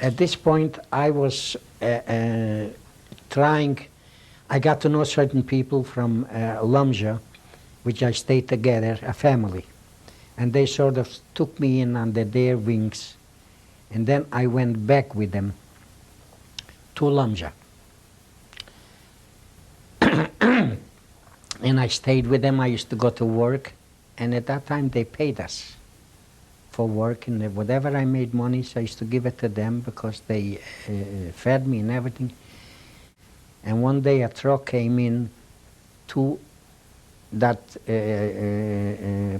At this point, I was trying, I got to know certain people from Lumja, which I stayed together, a family. And they sort of took me in under their wings. And then I went back with them to Lumja. And I stayed with them. I used to go to work. And at that time, they paid us for work. And whatever I made money, so I used to give it to them because they fed me and everything. And one day a truck came in to that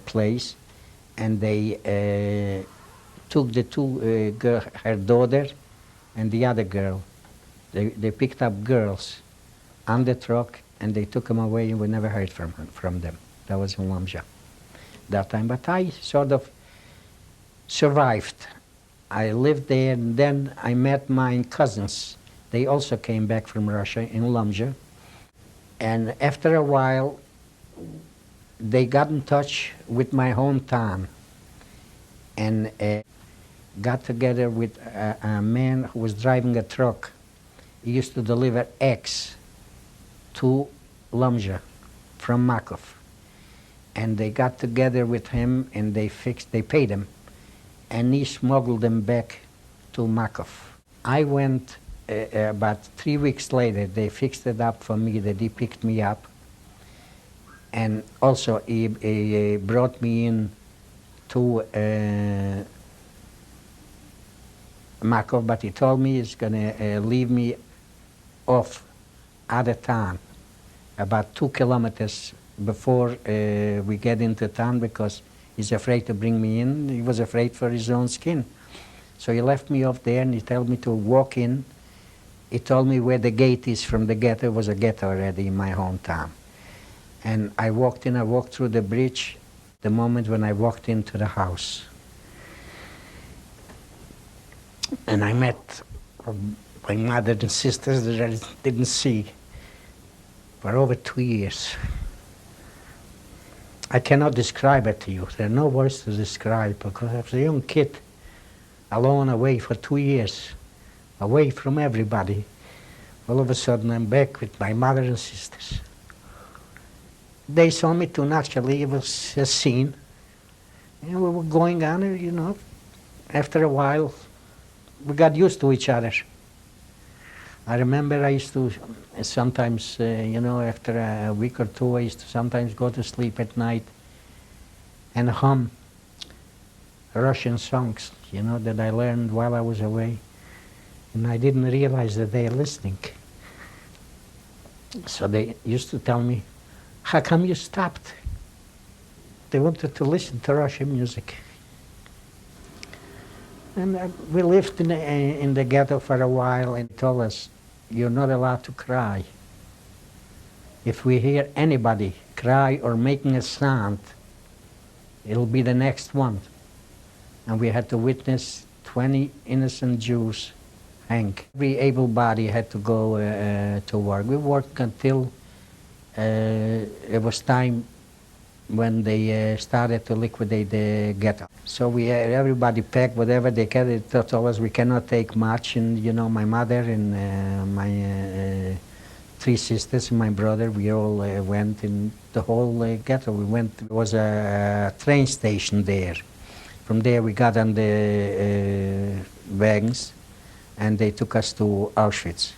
place, and they took the two, her daughter and the other girl. They picked up girls on the truck, and they took them away, and we never heard from them. That was in Lumja that time. But I sort of survived. I lived there, and then I met my cousins. They also came back from Russia in Lumja. And after a while, they got in touch with my hometown and got together with a man who was driving a truck. He used to deliver eggs to Lumja from Makow. And they got together with him and they paid him, and he smuggled them back to Makow. I went about 3 weeks later. They fixed it up for me that he picked me up. And also he brought me in to Makow, but he told me he's going to leave me off out of town, about 2 kilometers before we get into town, because he's afraid to bring me in. He was afraid for his own skin. So he left me off there, and he told me to walk in. He told me where the gate is from the ghetto. It was a ghetto already in my hometown. And I walked in, I walked through the bridge, the moment when I walked into the house. And I met my mother and sisters that I didn't see for over 2 years. I cannot describe it to you. There are no words to describe, because I was a young kid, alone away for 2 years, away from everybody. All of a sudden I'm back with my mother and sisters. They saw me too, naturally. It was a scene. And we were going on, you know. After a while, we got used to each other. I remember I used to sometimes, you know, after a week or two, I used to sometimes go to sleep at night and hum Russian songs, you know, that I learned while I was away. And I didn't realize that they are listening. So they used to tell me, "How come you stopped?" They wanted to listen to Russian music. And we lived in the ghetto for a while, and told us, "You're not allowed to cry. If we hear anybody cry or making a sound, it'll be the next one." And we had to witness 20 innocent Jews hang. Every able-body had to go to work. We worked until it was time when they started to liquidate the ghetto. So we had everybody packed whatever they could. They told us we cannot take much, and you know, my mother and my 3 sisters and my brother, we all went in the whole ghetto. We went. There was a train station there. From there we got on the wagons, and they took us to Auschwitz.